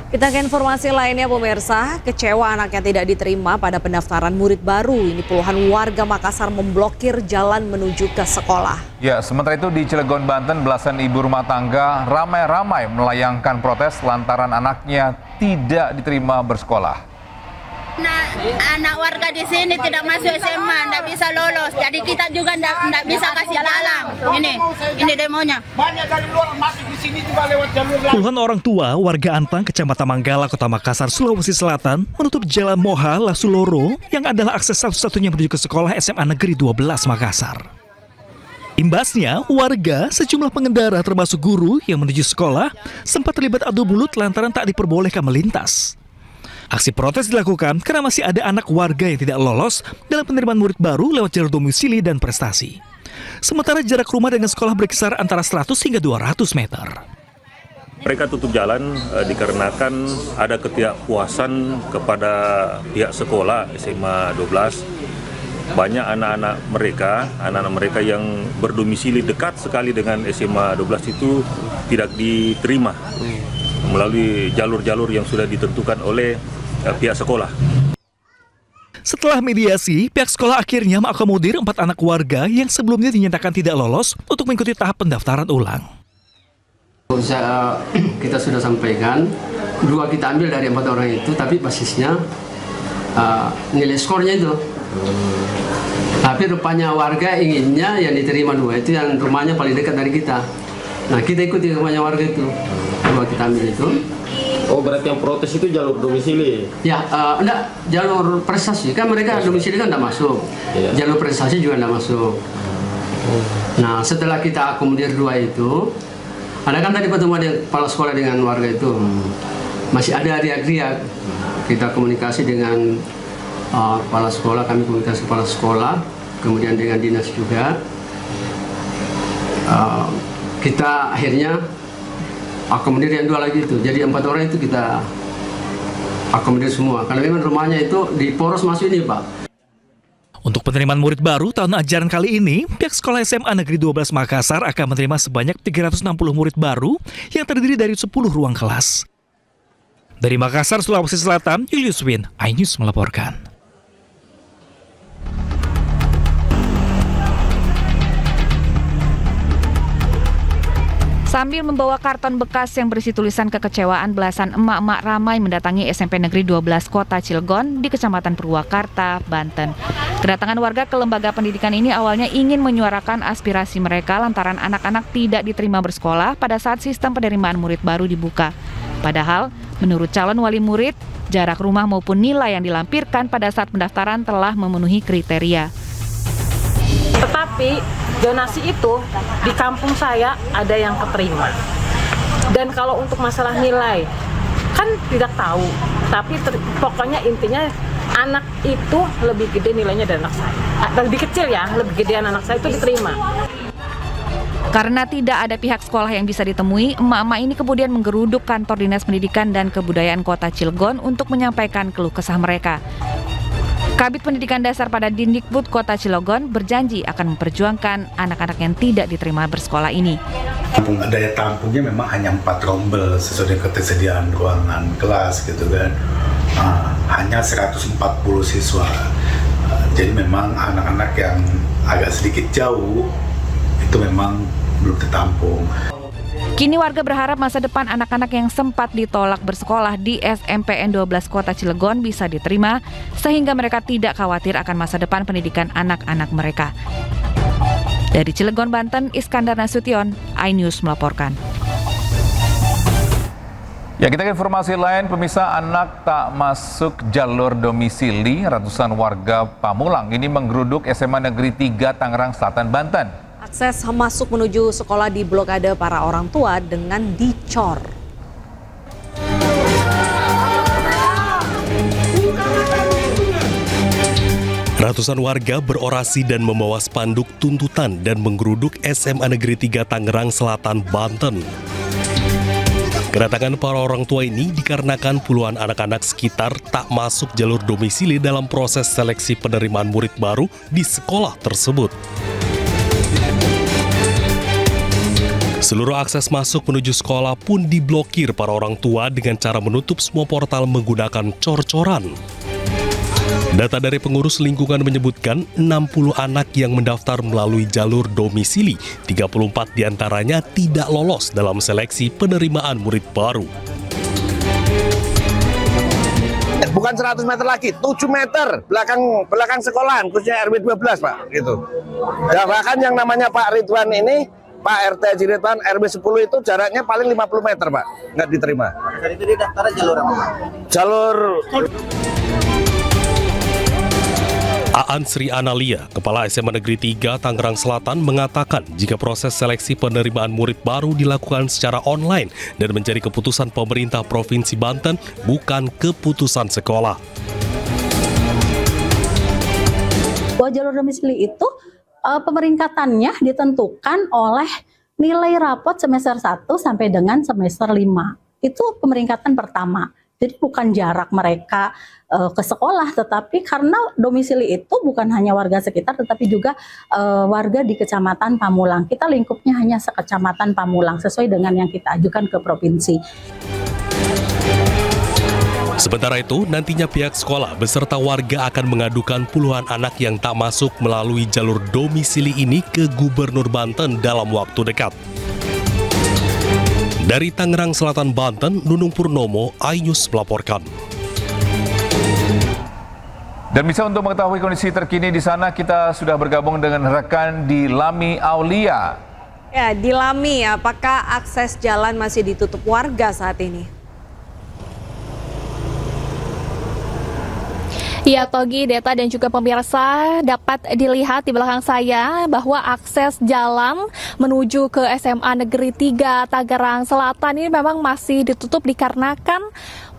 Kita ke informasi lainnya pemirsa, kecewa anaknya tidak diterima pada pendaftaran murid baru. Ini puluhan warga Makassar memblokir jalan menuju ke sekolah. Ya, sementara itu di Cilegon, Banten, belasan ibu rumah tangga ramai-ramai melayangkan protes lantaran anaknya tidak diterima bersekolah. Nah, anak warga di sini tidak masuk SMA, tidak bisa lolos. Jadi kita juga tidak bisa kasih jalan. Ini demonya. Banyak dari luar masuk di sini juga lewat jalur lain. Puluhan orang tua warga Antang, Kecamatan Manggala, Kota Makassar, Sulawesi Selatan menutup Jalan Moha Lasuloro yang adalah akses satu-satunya menuju ke sekolah SMA Negeri 12 Makassar. Imbasnya, warga, sejumlah pengendara termasuk guru yang menuju sekolah sempat terlibat adu mulut lantaran tak diperbolehkan melintas. Aksi protes dilakukan karena masih ada anak warga yang tidak lolos dalam penerimaan murid baru lewat jalur domisili dan prestasi. Sementara jarak rumah dengan sekolah berkisar antara 100 hingga 200 meter. Mereka tutup jalan dikarenakan ada ketidakpuasan kepada pihak sekolah SMA 12. Banyak anak-anak mereka yang berdomisili dekat sekali dengan SMA 12 itu tidak diterima melalui jalur-jalur yang sudah ditentukan oleh pihak sekolah. Setelah mediasi, pihak sekolah akhirnya mengakomodir 4 anak warga yang sebelumnya dinyatakan tidak lolos untuk mengikuti tahap pendaftaran ulang. Kita sudah sampaikan, 2 kita ambil dari 4 orang itu, tapi basisnya nilai skornya itu. Tapi rupanya warga inginnya yang diterima 2 itu yang rumahnya paling dekat dari kita. Nah, kita ikuti rumahnya warga itu. 2 kita ambil itu. Oh, berarti yang protes itu jalur domisili? Ya, enggak, jalur prestasi. Kan mereka domisili kan enggak masuk. Iya. Jalur prestasi juga enggak masuk. Nah, setelah kita akomodir 2 itu, ada kan tadi pertemuan kepala sekolah dengan warga itu. Masih ada riak-riak. Kita komunikasi dengan kepala sekolah, kami komunikasi kepala sekolah, kemudian dengan dinas juga. Kita akhirnya akomodir yang 2 lagi itu. Jadi 4 orang itu kita akomodir semua. Karena memang rumahnya itu di poros masuk ini, Pak. Untuk penerimaan murid baru tahun ajaran kali ini, pihak sekolah SMA Negeri 12 Makassar akan menerima sebanyak 360 murid baru yang terdiri dari 10 ruang kelas. Dari Makassar, Sulawesi Selatan, Julius Win, iNews melaporkan. Sambil membawa karton bekas yang berisi tulisan kekecewaan, belasan emak-emak ramai mendatangi SMP Negeri 12 Kota Cilegon di Kecamatan Purwakarta, Banten. Kedatangan warga ke lembaga pendidikan ini awalnya ingin menyuarakan aspirasi mereka lantaran anak-anak tidak diterima bersekolah pada saat sistem penerimaan murid baru dibuka. Padahal, menurut calon wali murid, jarak rumah maupun nilai yang dilampirkan pada saat pendaftaran telah memenuhi kriteria. Tetapi donasi itu di kampung saya ada yang keterima. Dan kalau untuk masalah nilai, kan tidak tahu. Tapi pokoknya intinya anak itu lebih gede nilainya dari anak saya. Lebih kecil ya, lebih gedean anak saya itu diterima. Karena tidak ada pihak sekolah yang bisa ditemui, emak-emak ini kemudian menggeruduk kantor Dinas Pendidikan dan Kebudayaan Kota Cilegon untuk menyampaikan keluh kesah mereka. Kabid Pendidikan Dasar pada Dindikbud Kota Cilegon berjanji akan memperjuangkan anak-anak yang tidak diterima bersekolah ini. Daya tampungnya memang hanya 4 rombel sesuai dengan ketersediaan ruangan kelas gitu kan. Hanya 140 siswa. Jadi memang anak-anak yang agak sedikit jauh itu memang belum tertampung. Kini warga berharap masa depan anak-anak yang sempat ditolak bersekolah di SMPN 12 Kota Cilegon bisa diterima, sehingga mereka tidak khawatir akan masa depan pendidikan anak-anak mereka. Dari Cilegon, Banten, Iskandar Nasution, iNews melaporkan. Ya, kita ke informasi lain, pemirsa, anak tak masuk jalur domisili. Ratusan warga Pamulang ini menggeruduk SMA Negeri 3 Tangerang Selatan, Banten. Akses masuk menuju sekolah diblokade para orang tua dengan dicor. Ratusan warga berorasi dan membawa spanduk tuntutan dan menggeruduk SMA Negeri 3 Tangerang Selatan, Banten. Kedatangan para orang tua ini dikarenakan puluhan anak-anak sekitar tak masuk jalur domisili dalam proses seleksi penerimaan murid baru di sekolah tersebut. Seluruh akses masuk menuju sekolah pun diblokir para orang tua dengan cara menutup semua portal menggunakan cor-coran. Data dari pengurus lingkungan menyebutkan 60 anak yang mendaftar melalui jalur domisili, 34 diantaranya tidak lolos dalam seleksi penerimaan murid baru. Bukan 100 meter lagi, 7 meter belakang sekolahan, khususnya RW 12 Pak, gitu. Dan bahkan yang namanya Pak Ridwan ini, Pak RT Ridwan RW 10 itu jaraknya paling 50 meter Pak, nggak diterima. Dari itu dia daftarnya jalur apa Pak? Jalur... Aan Sri Analia, Kepala SMA Negeri 3 Tangerang Selatan mengatakan jika proses seleksi penerimaan murid baru dilakukan secara online dan menjadi keputusan pemerintah Provinsi Banten, bukan keputusan sekolah. Bahwa jalur domisili itu pemeringkatannya ditentukan oleh nilai rapot semester 1 sampai dengan semester 5. Itu pemeringkatan pertama. Jadi bukan jarak mereka ke sekolah, tetapi karena domisili itu bukan hanya warga sekitar, tetapi juga warga di Kecamatan Pamulang. Kita lingkupnya hanya sekecamatan Pamulang, sesuai dengan yang kita ajukan ke provinsi. Sementara itu, nantinya pihak sekolah beserta warga akan mengadukan puluhan anak yang tak masuk melalui jalur domisili ini ke Gubernur Banten dalam waktu dekat. Dari Tangerang Selatan, Banten, Nunung Purnomo, iNews melaporkan. Dan bisa untuk mengetahui kondisi terkini di sana, kita sudah bergabung dengan rekan di Lami Aulia. Ya, di Lami, apakah akses jalan masih ditutup warga saat ini? Ya, Togi, Deta, dan juga pemirsa, dapat dilihat di belakang saya bahwa akses jalan menuju ke SMA Negeri 3 Tangerang Selatan ini memang masih ditutup dikarenakan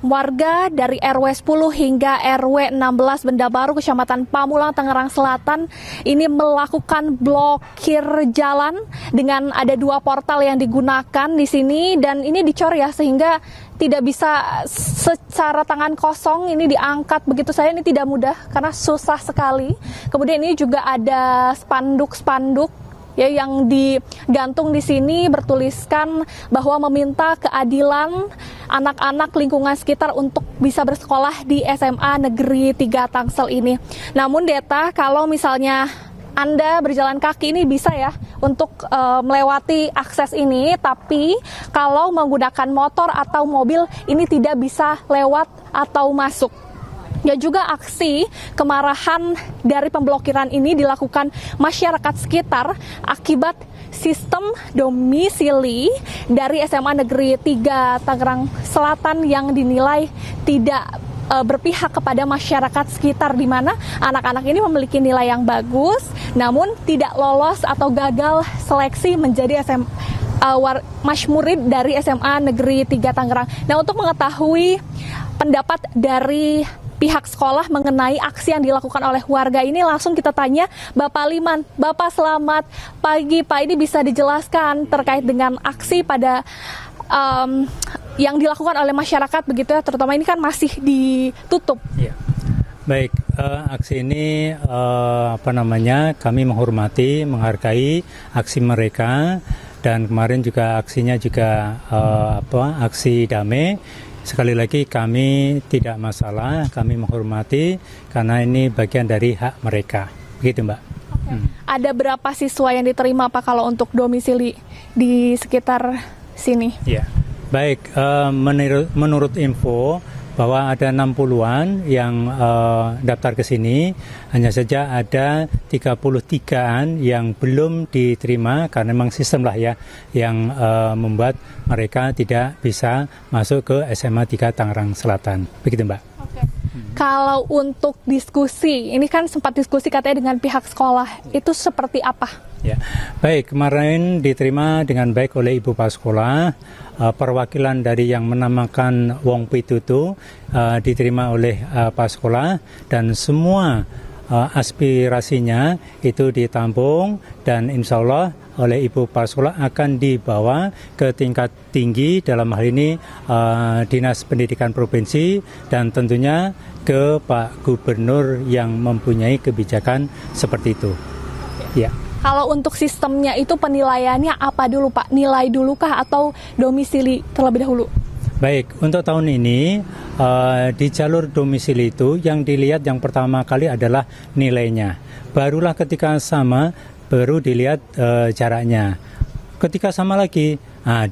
warga dari RW 10 hingga RW 16 Benda Baru, Kecamatan Pamulang, Tangerang Selatan ini melakukan blokir jalan dengan ada 2 portal yang digunakan di sini, dan ini dicor ya, sehingga tidak bisa secara tangan kosong ini diangkat begitu saja, ini tidak mudah karena susah sekali. Kemudian ini juga ada spanduk-spanduk ya yang digantung di sini bertuliskan bahwa meminta keadilan anak-anak lingkungan sekitar untuk bisa bersekolah di SMA Negeri 3 Tangsel ini. Namun Deta, kalau misalnya Anda berjalan kaki ini bisa ya untuk melewati akses ini, tapi kalau menggunakan motor atau mobil ini tidak bisa lewat atau masuk. Ya, juga aksi kemarahan dari pemblokiran ini dilakukan masyarakat sekitar akibat sistem domisili dari SMA Negeri 3 Tangerang Selatan yang dinilai tidak berpihak kepada masyarakat sekitar, di mana anak-anak ini memiliki nilai yang bagus namun tidak lolos atau gagal seleksi menjadi murid dari SMA Negeri 3 Tangerang. Nah, untuk mengetahui pendapat dari pihak sekolah mengenai aksi yang dilakukan oleh warga ini, langsung kita tanya Bapak Liman. Bapak, selamat pagi Pak, ini bisa dijelaskan terkait dengan aksi pada yang dilakukan oleh masyarakat begitu ya, terutama ini kan masih ditutup. Ya. Baik, aksi ini kami menghormati, menghargai aksi mereka, dan kemarin juga aksinya juga aksi damai. Sekali lagi kami tidak masalah, kami menghormati karena ini bagian dari hak mereka. Begitu, Mbak. Okay. Ada berapa siswa yang diterima Pak kalau untuk domisili di sekitar sini? Ya, baik. Menurut info bahwa ada 60-an yang daftar ke sini, hanya saja ada 33-an yang belum diterima karena memang sistem lah ya yang membuat mereka tidak bisa masuk ke SMA 3 Tangerang Selatan. Begitu, Mbak. Oke. Kalau untuk diskusi, ini kan sempat diskusi katanya dengan pihak sekolah, itu seperti apa? Ya, baik, kemarin diterima dengan baik oleh Ibu Pak Sekolah. Perwakilan dari yang menamakan Wong Pitutu diterima oleh Pak Sekolah, dan semua aspirasinya itu ditampung, dan insya Allah oleh Ibu Pak Sekolah akan dibawa ke tingkat tinggi, dalam hal ini Dinas Pendidikan Provinsi, dan tentunya ke Pak Gubernur yang mempunyai kebijakan seperti itu. Ya. Kalau untuk sistemnya itu penilaiannya apa dulu Pak? Nilai dulu kah atau domisili terlebih dahulu? Baik, untuk tahun ini di jalur domisili itu yang dilihat yang pertama kali adalah nilainya. Barulah ketika sama baru dilihat jaraknya. Ketika sama lagi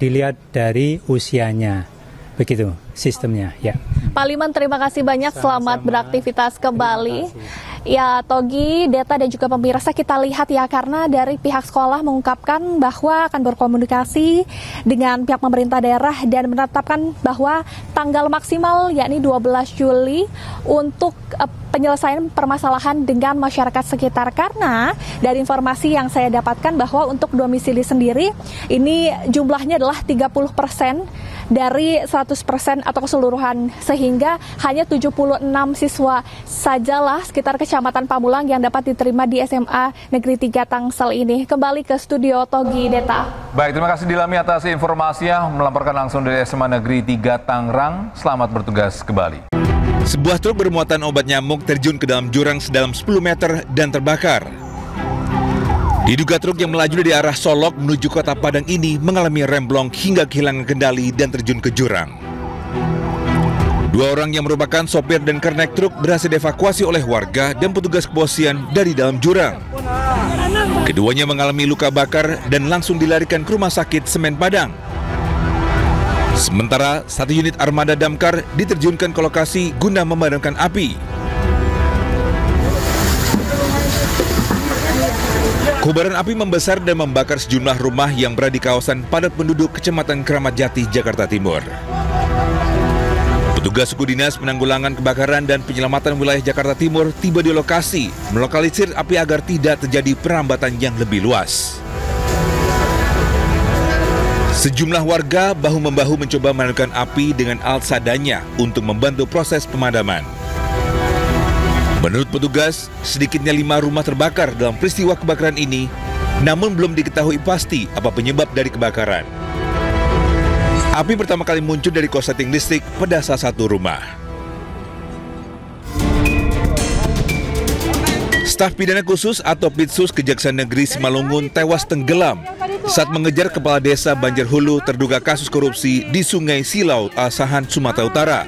dilihat dari usianya. Begitu sistemnya ya. Pak Liman, terima kasih banyak. Selamat beraktivitas kembali. Ya, Togi, Deta, dan juga pemirsa, kita lihat ya, karena dari pihak sekolah mengungkapkan bahwa akan berkomunikasi dengan pihak pemerintah daerah dan menetapkan bahwa tanggal maksimal yakni 12 Juli untuk penyelesaian permasalahan dengan masyarakat sekitar. Karena dari informasi yang saya dapatkan bahwa untuk domisili sendiri ini jumlahnya adalah 30% dari 100% atau keseluruhan, sehingga hanya 76 siswa sajalah sekitar Kecamatan Pamulang yang dapat diterima di SMA Negeri 3 Tangsel ini. Kembali ke studio Togi, Deta. Baik, terima kasih Dilami atas informasinya, melaporkan langsung dari SMA Negeri 3 Tangerang. Selamat bertugas kembali. Sebuah truk bermuatan obat nyamuk terjun ke dalam jurang sedalam 10 meter dan terbakar. Diduga truk yang melaju dari arah Solok menuju Kota Padang ini mengalami remblong hingga kehilangan kendali dan terjun ke jurang. Dua orang yang merupakan sopir dan kernet truk berhasil dievakuasi oleh warga dan petugas kepolisian dari dalam jurang. Keduanya mengalami luka bakar dan langsung dilarikan ke Rumah Sakit Semen Padang. Sementara, satu unit armada damkar diterjunkan ke lokasi guna memadamkan api. Kobaran api membesar dan membakar sejumlah rumah yang berada di kawasan padat penduduk Kecamatan Keramat Jati, Jakarta Timur. Petugas suku dinas penanggulangan kebakaran dan penyelamatan wilayah Jakarta Timur tiba di lokasi, melokalisir api agar tidak terjadi perambatan yang lebih luas. Sejumlah warga bahu-membahu mencoba memadamkan api dengan alat seadanya untuk membantu proses pemadaman. Menurut petugas, sedikitnya 5 rumah terbakar dalam peristiwa kebakaran ini, namun belum diketahui pasti apa penyebab dari kebakaran. Api pertama kali muncul dari korsleting listrik pada salah satu rumah. Staf pidana khusus atau Pitsus Kejaksaan Negeri Simalungun tewas tenggelam saat mengejar kepala desa Banjarhulu terduga kasus korupsi di Sungai Silau, Asahan, Sumatera Utara.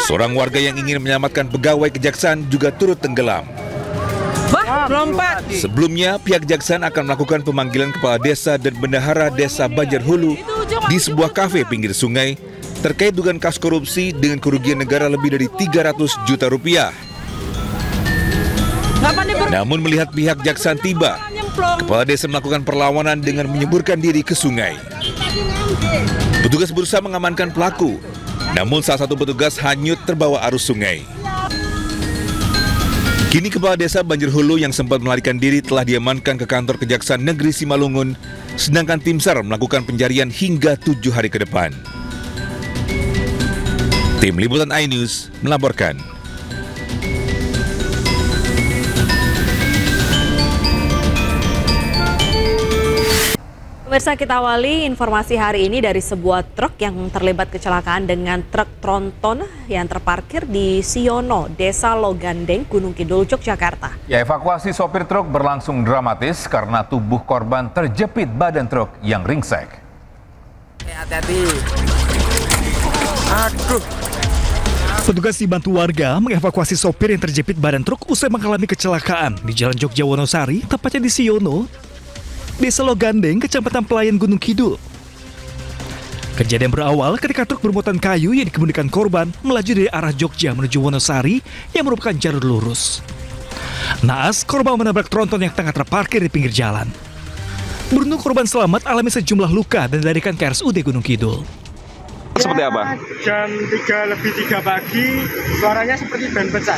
Seorang warga yang ingin menyelamatkan pegawai kejaksaan juga turut tenggelam. Sebelumnya, pihak kejaksaan akan melakukan pemanggilan kepala desa dan bendahara desa Banjarhulu di sebuah kafe pinggir sungai terkait dugaan kasus korupsi dengan kerugian negara lebih dari 300 juta rupiah. Namun melihat pihak kejaksaan tiba, kepala desa melakukan perlawanan dengan menyeburkan diri ke sungai. Petugas berusaha mengamankan pelaku, namun salah satu petugas hanyut terbawa arus sungai. Kini kepala desa Banjarhulu yang sempat melarikan diri telah diamankan ke kantor Kejaksaan Negeri Simalungun, sedangkan tim SAR melakukan pencarian hingga 7 hari ke depan. Tim Liputan iNews melaporkan. Pemirsa, kita awali informasi hari ini dari sebuah truk yang terlibat kecelakaan dengan truk tronton yang terparkir di Siono, Desa Logandeng, Gunung Kidul, Yogyakarta. Ya, evakuasi sopir truk berlangsung dramatis karena tubuh korban terjepit badan truk yang ringsek. Hati-hati. Aduh. Petugas dibantu warga mengevakuasi sopir yang terjepit badan truk usai mengalami kecelakaan di Jalan Jogja Wonosari, tepatnya di Siono, Desa Logandeng, Kecamatan Pelayan, Gunung Kidul. Kejadian berawal ketika truk bermuatan kayu yang dikemudikan korban melaju dari arah Jogja menuju Wonosari yang merupakan jalur lurus. Naas, korban menabrak tronton yang tengah terparkir di pinggir jalan. Beruntung korban selamat alami sejumlah luka dan dilarikan ke RSUD Gunung Kidul. Seperti apa? Jam 3:03 pagi, suaranya seperti ban pecah.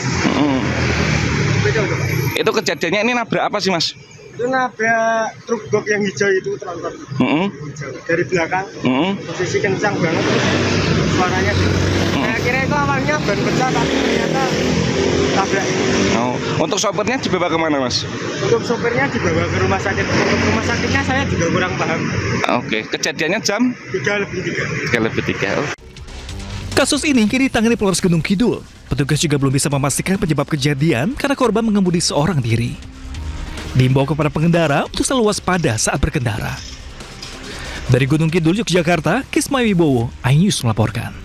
Itu kejadiannya ini nabrak apa sih, Mas? Itu nabrak truk box yang hijau itu, tronton. Hijau. Dari belakang, posisi kencang banget, suaranya. Saya kira itu awalnya ban pecah, tapi ternyata tabrak. Oh. Untuk sopirnya dibawa kemana, Mas? Untuk sopirnya dibawa ke rumah sakit. Untuk rumah sakitnya saya juga kurang paham. Oke, kejadiannya jam? 3:03. 3:03. Oh. Kasus ini kini ditangani Polres Gunung Kidul. Petugas juga belum bisa memastikan penyebab kejadian karena korban mengemudi seorang diri. Diimbau kepada pengendara untuk selalu waspada saat berkendara. Dari Gunung Kidul, Yogyakarta, Kisma Wibowo, iNews melaporkan.